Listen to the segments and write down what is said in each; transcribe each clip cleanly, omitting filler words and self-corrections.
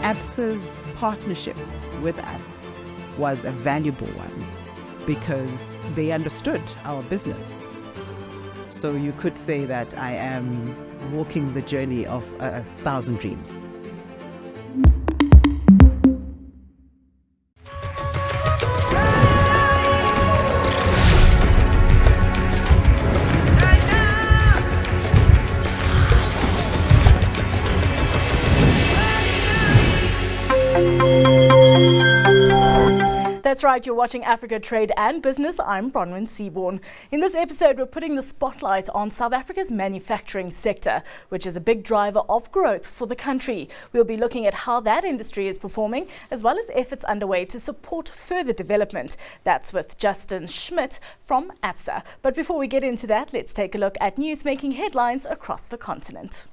Absa's partnership with us was a valuable one because they understood our business. So you could say that I am walking the journey of 1,000 dreams. That's right, you're watching Africa Trade and Business. I'm Bronwyn Seaborn. In this episode, we're putting the spotlight on South Africa's manufacturing sector, which is a big driver of growth for the country. We'll be looking at how that industry is performing, as well as efforts underway to support further development. That's with Justin Schmidt from Absa. But before we get into that, let's take a look at news making headlines across the continent.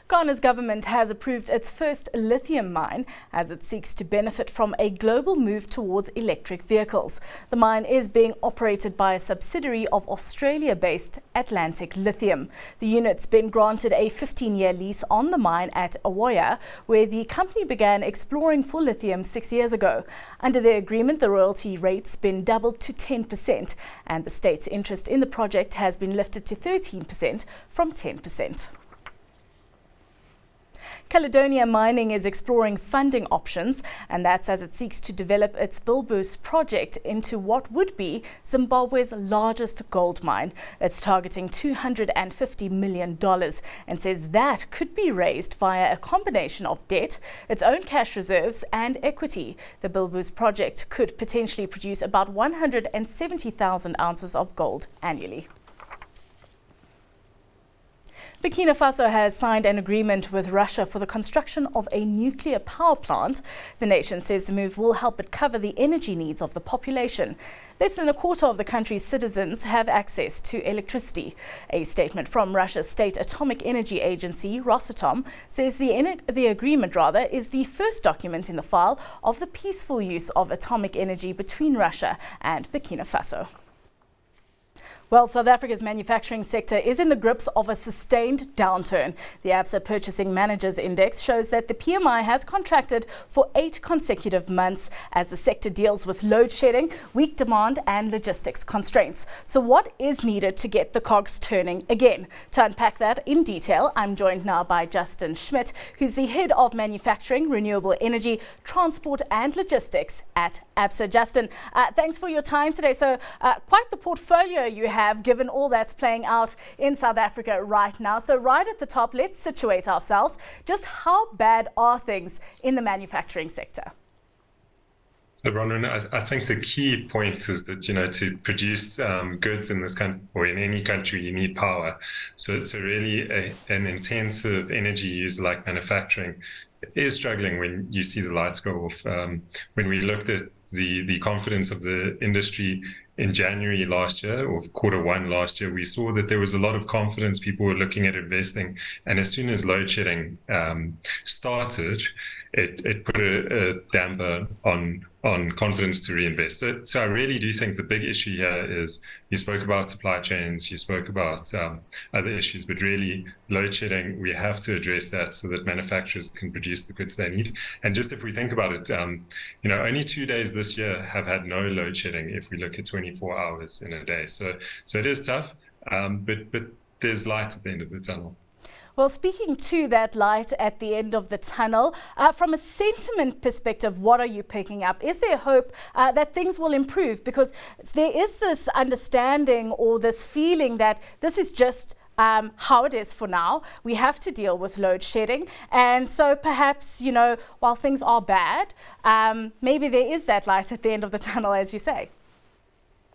Ghana's government has approved its first lithium mine as it seeks to benefit from a global move towards electric vehicles. The mine is being operated by a subsidiary of Australia-based Atlantic Lithium. The unit's been granted a 15-year lease on the mine at Awoya, where the company began exploring for lithium 6 years ago. Under the agreement, the royalty rate's been doubled to 10%, and the state's interest in the project has been lifted to 13% from 10%. Caledonia Mining is exploring funding options, and that's as it seeks to develop its Bilboes project into what would be Zimbabwe's largest gold mine. It's targeting $250 million and says that could be raised via a combination of debt, its own cash reserves and equity. The Bilboes project could potentially produce about 170,000 ounces of gold annually. Burkina Faso has signed an agreement with Russia for the construction of a nuclear power plant. The nation says the move will help it cover the energy needs of the population. Less than a quarter of the country's citizens have access to electricity. A statement from Russia's state atomic energy agency, Rosatom, says the agreement is the first document in the file of the peaceful use of atomic energy between Russia and Burkina Faso. Well, South Africa's manufacturing sector is in the grips of a sustained downturn. The Absa Purchasing Managers Index shows that the PMI has contracted for 8 consecutive months as the sector deals with load shedding, weak demand and logistics constraints. So what is needed to get the cogs turning again? To unpack that in detail, I'm joined now by Justin Schmidt, who's the head of manufacturing, renewable energy, transport and logistics at Absa. Justin, thanks for your time today. So quite the portfolio you have given all that's playing out in South Africa right now. So right at the top, let's situate ourselves. Just how bad are things in the manufacturing sector? So, Bronwyn, I think the key point is that, to produce goods in this country or in any country, you need power. So really an intensive energy user like manufacturing is struggling when you see the lights go off. When we looked at the confidence of the industry in January last year, or quarter one last year, we saw that there was a lot of confidence. People were looking at investing. And as soon as load shedding started, it put a damper on confidence to reinvest. So I really do think the big issue here is, you spoke about supply chains, you spoke about other issues, but really load shedding, we have to address that so that manufacturers can produce the goods they need. And just if we think about it, only 2 days this year have had no load shedding if we look at 24 hours in a day. So it is tough, but there's light at the end of the tunnel. Well, speaking to that light at the end of the tunnel, from a sentiment perspective, what are you picking up? Is there hope that things will improve? Because there is this understanding or this feeling that this is just how it is for now. We have to deal with load shedding. And so perhaps, while things are bad, maybe there is that light at the end of the tunnel, as you say.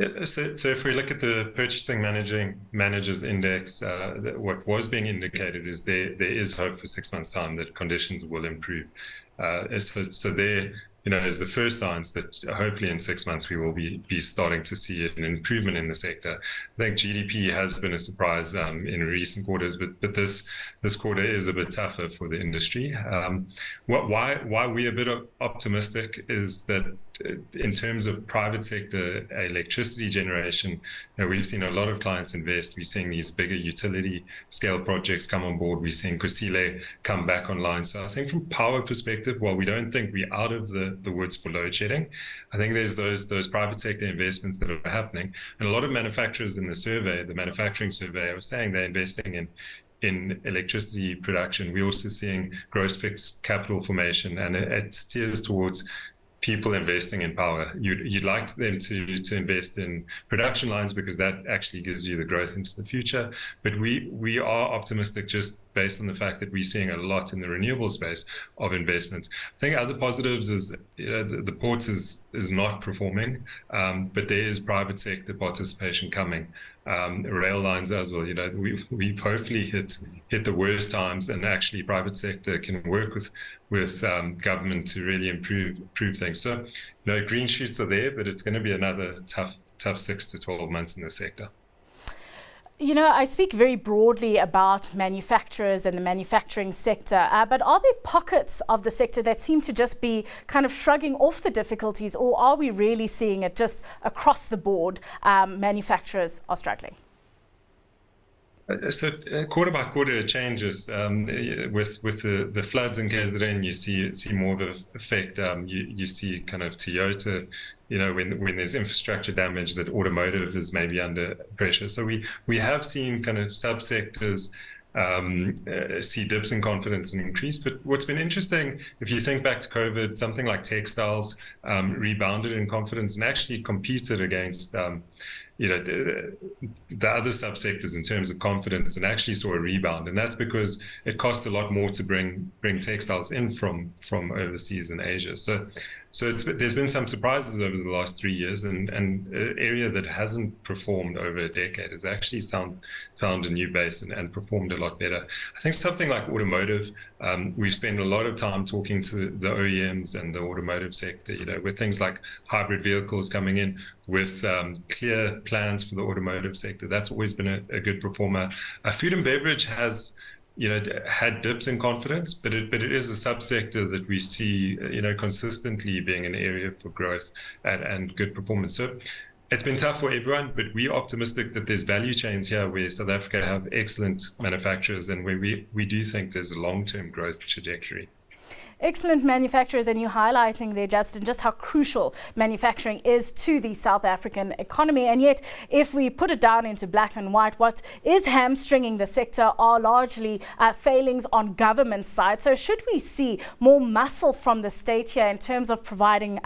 Yeah, so if we look at the Purchasing Managers Index, what was being indicated is there is hope for 6 months' time that conditions will improve. So there, is the first signs that hopefully in 6 months we will be starting to see an improvement in the sector. I think GDP has been a surprise in recent quarters, but this quarter is a bit tougher for the industry. Why we're a bit optimistic is that in terms of private sector electricity generation, we've seen a lot of clients invest. We're seeing these bigger utility scale projects come on board. We're seeing Kusile come back online. So I think from power perspective, while we don't think we're out of the woods for load shedding, I think there's those private sector investments that are happening. And a lot of manufacturers in the manufacturing survey, I was saying they're investing in electricity production. We're also seeing gross fixed capital formation, and it steers towards people investing in power. You'd like them to invest in production lines because that actually gives you the growth into the future. But we are optimistic just based on the fact that we're seeing a lot in the renewable space of investments. I think other positives is the ports is not performing, but there is private sector participation coming. Rail lines as well. We've hopefully hit the worst times, and actually private sector can work with government to really improve things. So, green shoots are there, but it's going to be another tough 6 to 12 months in the sector. I speak very broadly about manufacturers and the manufacturing sector, but are there pockets of the sector that seem to just be kind of shrugging off the difficulties, or are we really seeing it just across the board? Manufacturers are struggling. So quarter by quarter it changes. With the floods in KZN, you see more of an effect. You see kind of Toyota, when there's infrastructure damage, that automotive is maybe under pressure. So we have seen kind of subsectors see dips in confidence and increase. But what's been interesting, if you think back to COVID, something like textiles rebounded in confidence and actually competed against the other subsectors in terms of confidence, and actually saw a rebound. And that's because it costs a lot more to bring textiles in from overseas in Asia. So there's been some surprises over the last 3 years, and an area that hasn't performed over a decade has actually found a new base and performed a lot better. I think something like automotive, we've spent a lot of time talking to the OEMs and the automotive sector, with things like hybrid vehicles coming in, with clear plans for the automotive sector. That's always been a good performer. Food and beverage has had dips in confidence, but it is a subsector that we see, consistently being an area for growth and good performance. So it's been tough for everyone, but we're optimistic that there's value chains here where South Africa have excellent manufacturers, and where we do think there's a long-term growth trajectory. Excellent manufacturers, and you highlighting there, Justin, just how crucial manufacturing is to the South African economy. And yet, if we put it down into black and white, what is hamstringing the sector are largely failings on government side. So should we see more muscle from the state here in terms of providing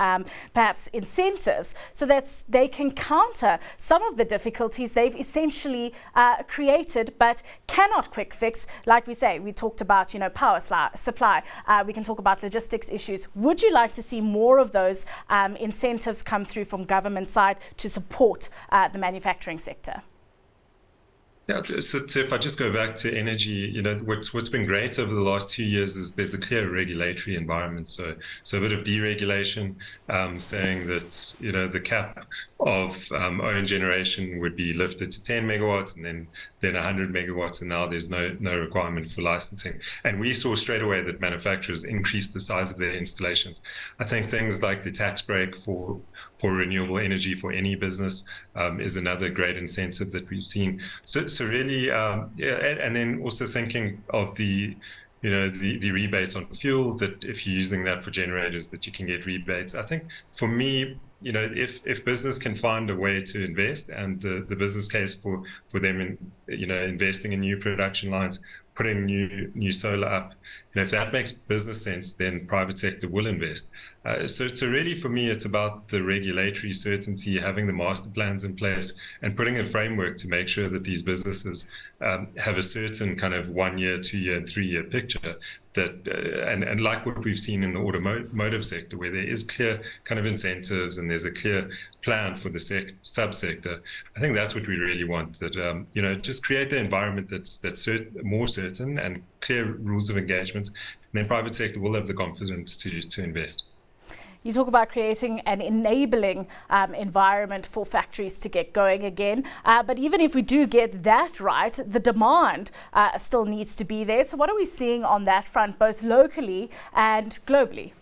perhaps incentives so that they can counter some of the difficulties they've essentially created but cannot quick fix? Like we say, we talked about power supply. We can talk about logistics issues. Would you like to see more of those incentives come through from government side to support the manufacturing sector? Yeah, so if I just go back to energy, what's been great over the last 2 years is there's a clear regulatory environment. So a bit of deregulation, saying that the cap of own generation would be lifted to 10 megawatts and then 100 megawatts, and now there's no requirement for licensing. And we saw straight away that manufacturers increased the size of their installations. I think things like the tax break for renewable energy for any business is another great incentive that we've seen. So really, and then also thinking of the rebates on fuel, that if you're using that for generators, that you can get rebates. I think for me, if business can find a way to invest, and the business case for them investing in new production lines, putting new solar up, if that makes business sense, then private sector will invest. So really for me, it's about the regulatory certainty, having the master plans in place, and putting a framework to make sure that these businesses have a certain kind of 1 year, 2 year, 3 year picture. That and like what we've seen in the automotive sector, where there is clear kind of incentives and there's a clear plan for the subsector. I think that's what we really want. That just create the environment that's more certain and clear rules of engagement, and then private sector will have the confidence to invest. You talk about creating an enabling environment for factories to get going again. But even if we do get that right, the demand still needs to be there. So what are we seeing on that front, both locally and globally?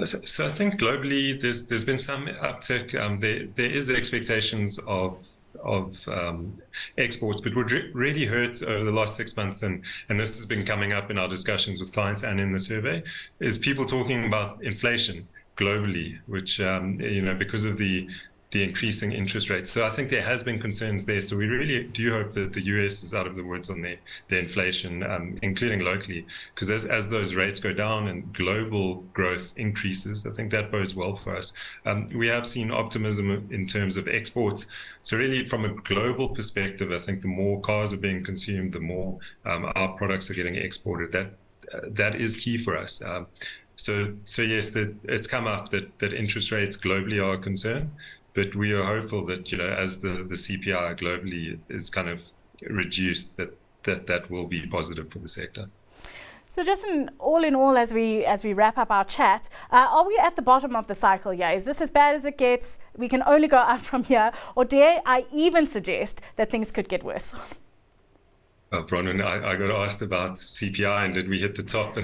So I think globally there's been some uptick. There is expectations of exports, but what really hurt over the last 6 months, and this has been coming up in our discussions with clients and in the survey, is people talking about inflation globally, which because of the increasing interest rates. So I think there has been concerns there. So we really do hope that the US is out of the woods on their inflation, including locally, because as those rates go down and global growth increases, I think that bodes well for us. We have seen optimism in terms of exports. So really, from a global perspective, I think the more cars are being consumed, the more our products are getting exported. That is key for us. So yes, it's come up that interest rates globally are a concern. But we are hopeful that, as the CPI globally is kind of reduced, that will be positive for the sector. So Justin, all in all, as we wrap up our chat, are we at the bottom of the cycle here? Is this as bad as it gets? We can only go up from here. Or dare I even suggest that things could get worse? Bronwyn, I got asked about CPI and did we hit the top,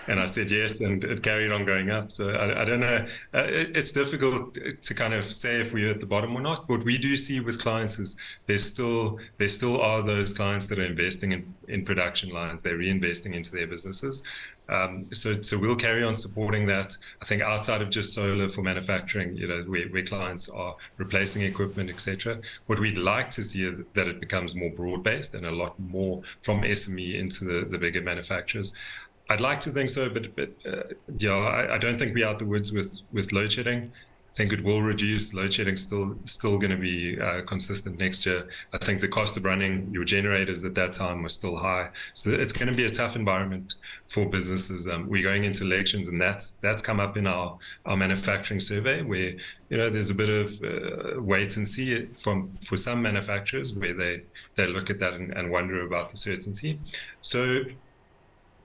and I said yes, and it carried on going up. So I don't know. It's difficult to kind of say if we're at the bottom or not. What we do see with clients is there still are those clients that are investing in production lines. They're reinvesting into their businesses. So we'll carry on supporting that. I think outside of just solar for manufacturing, where clients are replacing equipment, etc. What we'd like to see is that it becomes more broad-based and a lot more from SME into the bigger manufacturers. I'd like to think so, but I don't think we're out the woods with load shedding. I think it will reduce. Load shedding still going to be consistent next year. I think the cost of running your generators at that time was still high. So it's going to be a tough environment for businesses. We're going into elections, and that's come up in our manufacturing survey, where there's a bit of wait and see for some manufacturers, where they look at that and wonder about the certainty. So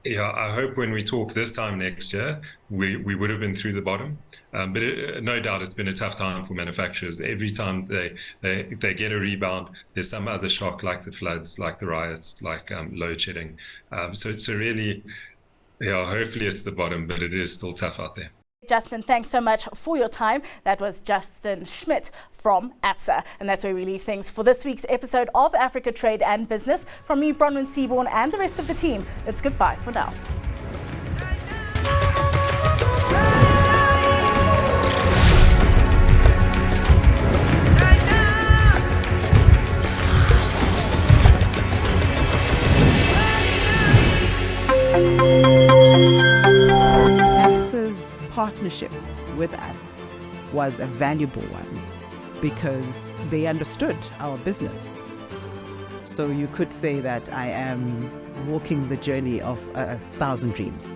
I hope when we talk this time next year, we would have been through the bottom. But no doubt it's been a tough time for manufacturers. Every time they get a rebound, there's some other shock, like the floods, like the riots, like load shedding. So really, hopefully it's the bottom, but it is still tough out there. Justin, thanks so much for your time. That was Justin Schmidt from Absa. And that's where we leave things for this week's episode of Africa Trade and Business. From me, Bronwyn Seaborn, and the rest of the team, it's goodbye for now. Partnership with us was a valuable one because they understood our business. So you could say that I am walking the journey of 1,000 dreams.